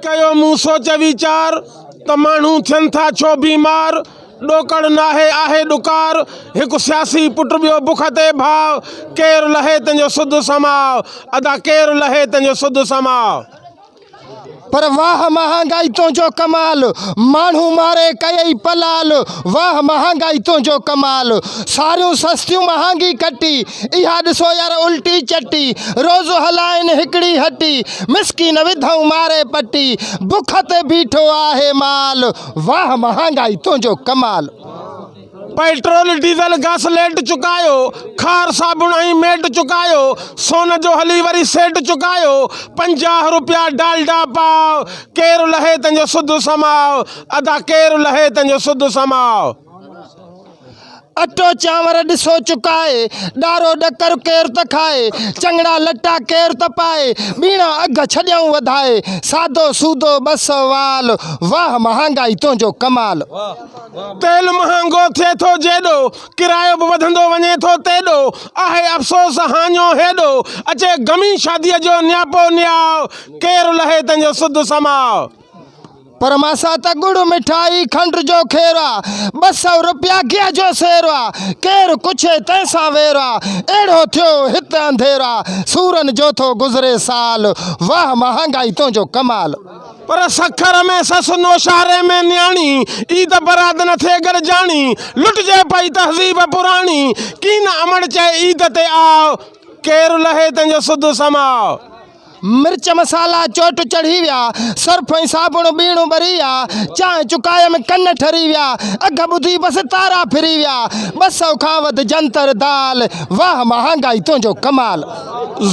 कयो मूं सोच वीचार त माण्हू थियनि था छो बीमार ॾोकड़ नाहे आहे ॾुकार हिकु सियासी पुट ॿियो बुख ते भाव केरु लहे तुंहिंजो सुध समाव अदा केरु लहे तुंहिंजो सुध समाव पर वाह महांगाई तो जो कमाल माण्हू मारे कई पलाल वाह महांगाई तो जो कमाल सारियूं सस्तियूं महांगी कटी इहा ॾिसो यार उल्टी चटी रोज़ हलाइनि हिकिड़ी हटी मिसकीन विधऊं मारे पटी बुख ते बीठो आहे माल वाह महांगाई तो जो कमाल पेट्रोल डीजल गैस लेट चुकायो खार साबुण ऐं मेट चुकायो सोन जो हली वरी सेट चुकायो 50 रुपया डालडा पाव केरु लहे तुंहिंजो सुध समाव अदा केरु लहे तुंहिंजो सुध समाव अटो चांवर ॾिसो चुकाए ॾारो ॾकर केरु त खाए चङड़ा लटा केरु त पाए ॿीणा अघ छॾियऊं वधाए सादो सूदो 200 वाल वाह महांगाई तो जो कमाल तेल महांगो थिए थो जेॾो किरायो बि वधंदो वञे थो तेॾो आहे अफ़सोस हाञो हेॾो अचे गमी शादीअ जो न्यापो न्याव केरु लहे तुंहिंजो सुध समाव पर मासा त गुड़ मिठाई खंड जो खेरा 200 रुपया घिया जो सेरा केरु कुछे तैसां वेरा अहिड़ो थियो हित अंधेरा सूरन जो थो गुज़रे साल वाह महांगाई तो जो कमाल पर सखर में सस नौशारे में न्याणी ईद बरात न थे घर जानी लुटजे पई तहज़ीब पुरानी की न अमड़ चए ईद ते आओ केरु लहे तुंहिंजो सुध समाव मिर्च मसाला चोट चढ़ी विया सर्फ ऐं साबुण बीणू भरी विया चांहि चुकाए में कन ठरी विया अघ ॿुधी बसि तारा फिरी विया 200 खां वधि जंतर दाल वाह महांगाई तो जो कमाल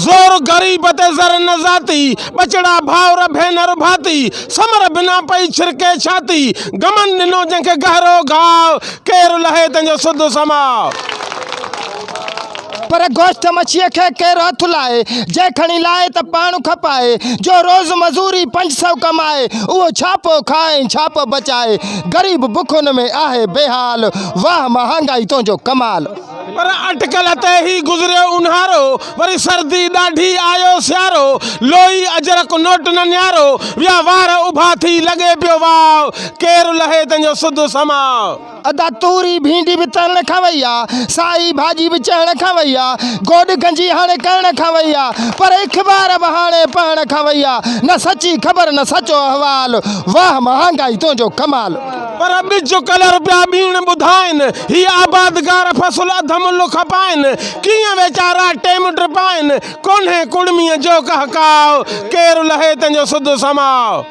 ज़ोर गरीब ते ज़र न ज़ाती बचड़ा भाउर भेनर भाती समर बिना पई छिरके छाती गमन ॾिनो जंहिंखे गहरो घाव केरु लहे तुंहिंजो सुध समाव पर गोश्त मच्छीअ खे केरु हथु लाए जंहिं खणी लाए त पाण खपाए जो रोज़ मज़ूरी 500 कमाए उहो छापो खाए छापो बचाए गरीब बुखुन में आहे बेहाल वाह महांगाई तो जो कमाल पर अटकल ते ही गुज़रियो उन्हारो वरी सर्दी ॾाढी आयो सियारो लोई अजरक नोट न न्यारो विया वार उभा थी लॻे पियो वाव केरु लहे तुंहिंजो सुध समाव अदा तूरी भींडी बि तरण खां वई आहे साई भाॼी बि चढ़ण खां वई आहे गोॾ गंजी हाणे करण खां वई आहे पर अख़बार बि हाणे पढ़ण खां वई आहे न सची ख़बर न सचो अहवाल वाह महांगाई तो जो कमाल पर बिज कलर पिया बीण ॿुधाइनि ही आबादगार फसल अधमुल खपाइनि कीअं वीचारा टेम टिपाइनि कोन्हे कुड़मीअ जो कहकाव केरु लहे तुंहिंजो सुध समाव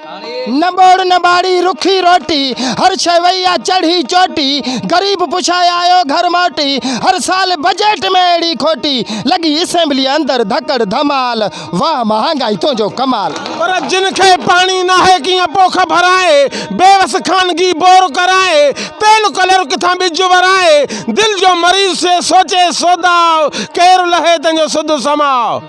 न बोड़ न बाड़ी रुखी रोटी हर शइ वई आहे चढ़ी चोटी गरीब पुछाए आयो घर मोटी हर साल बजट में अहिड़ी खोटी लगी असेंबली अंदर धकड़ धमाल वाह महांगाई तो जो कमाल पर जिनखे पानी नाहे कीअं पोख भराए बेवस खानगी बोर कराए तेल कलर किथां बिज वराए दिल जो मरीज़ से सोचे सोदाव केरु लहे तुंहिंजो सुध समाव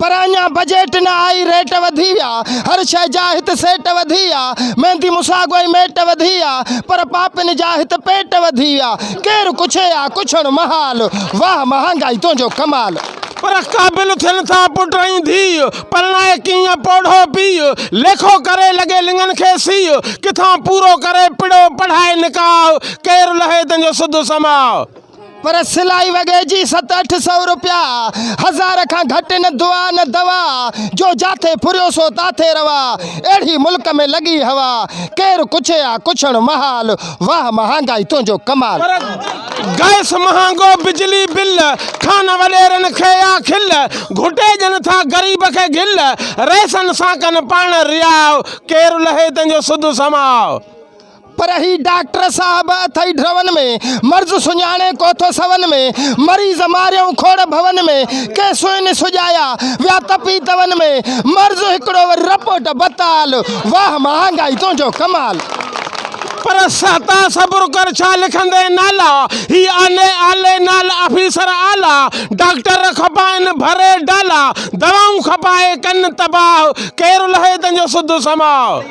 पर अञा बजट न आई रेट वधी विया हर शइ जा हित सेट वधी विया मेहंदी मुसागो ऐं मेट वधी विया पर पापिन जा हित पेट वधी विया केरु कुछे आ कुछण महाल वाह महांगाई तो जो कमाल पर क़ाबिल थियनि था पुट ऐं धीउ परणाए कीअं पोढ़ो पीउ लेखो करे लॻे लिङनि खे सीउ किथां पूरो करे पिड़ो पढ़ाए निकाह केरु लहे तुंहिंजो सुध समाव पर सिलाई वगे जी 700-800 रुपया 1000 खां घटि न दुआ न दवा जो जाथे फुरियो सो ताथे रवा अहिड़ी मुल्क में लगी हवा केरु कुछे आ कुछण महाल वाह महांगाई तो जो कमाल गैस महांगो बिजली बिल खाना वॾेरनि खे आ खिल घुटे ॼण था गरीब खे गिल रेसन सां कनि पाण रियाव केरु लहे तुंहिंजो सुध समाव पर ही डॉक्टर साहब अथई ड्रवन में मर्ज़ सुञाणे कोथो सवन में मरीज़ मारियऊं खोड़ भवन में के सुइन सुजाया विया तपी तवन में मर्ज़ हिकिड़ो रपोट बताल वाह महांगाई तो जो कमाल पर सहता सब्र कर छा लिखंदे नाला ही आले आले नाल ऑफिसर आला डॉक्टर खपाइनि भरे डाला दवाऊं खपाए कन तबाह केरु लहे तुंहिंजो सुध समाव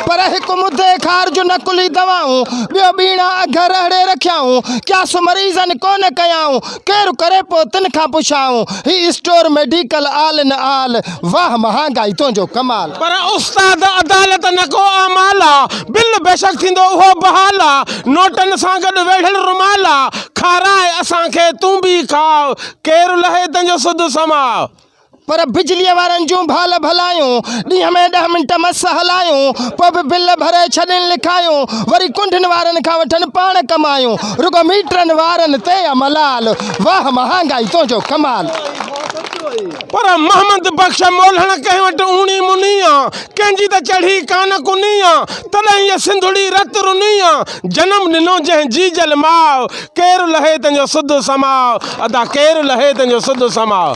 पर एक मुद्दे खारज नकुली दवाऊं बियो बीणा अघ रड़े रखियाऊं क्या मरीजन कोन कयाऊं केरु करे पो तिन खां पुछाऊं ही स्टोर मेडिकल आल न आल वाह महांगाई तुंहिंजो कमाल। पर उस्ताद अदालत न को अमाला बिल बेशक थींदो उहो बहाला नोटन सां गॾु वेढ़ियल रुमाला खाराए असांखे तूं बि खाओ केरु लहे तुंहिंजो सुध समाओ। पर बिजली वारनि जूं भाल भलायूं ॾींहं में 10 मिंट मस हलायूं पोइ बि बिल भरे छॾनि लिखायूं वरी कुंडनि वारनि खां वठनि पाण कमायूं रुगो मीटरनि वारनि ते मलाल वाह महांगाई तुंहिंजो कमाल। पर मोहम्मद बख्श मोलहण कंहिं वटि ऊणी मुनी कंहिंजी त चढ़ी कान कुनी तॾहिं हीअ सिंधुड़ी रत रुनी जनम ॾिनो जंहिं जीजल माउ केरु लहे तुंहिंजो सुध समाओ अदा केरु लहे तुंहिंजो सुध समाओ।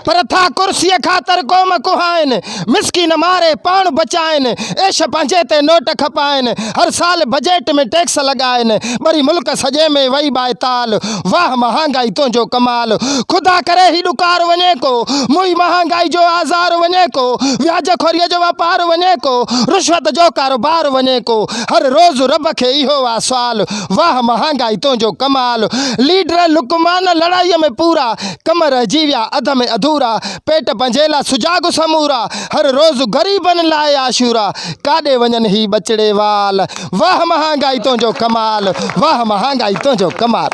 पर था कुर्सीअ ख़ातिर क़ौम कुहाइनि मिसकिन मारे पाण बचाइनि ऐश पंहिंजे ते नोट खपाइनि हर साल बजट में टैक्स लॻाइनि वरी मुल्क सॼे में वही बाएताल वाह महांगाई तुंहिंजो कमाल। ख़ुदा करे ही ॾुकार वञे को मुई महांगाई जो आज़ार वञे को व्याज खोरीअ जो वापार वञे को रुश्वत जो कारोबार वञे को हर रोज़ रब खे इहो आहे सुवाल वाह महांगाई तुंहिंजो कमाल। लीडर लुकमान लड़ाईअ में पूरा कम रहिजी विया अध में अधूरा पेट पंजेला सुजाग समूरा हर रोज़ गरीबन लाए आशूरा काॾे वञनि ही बचड़े वाल वाह महांगाई तुंहिंजो कमाल वाह महांगाई तुंहिंजो कमाल।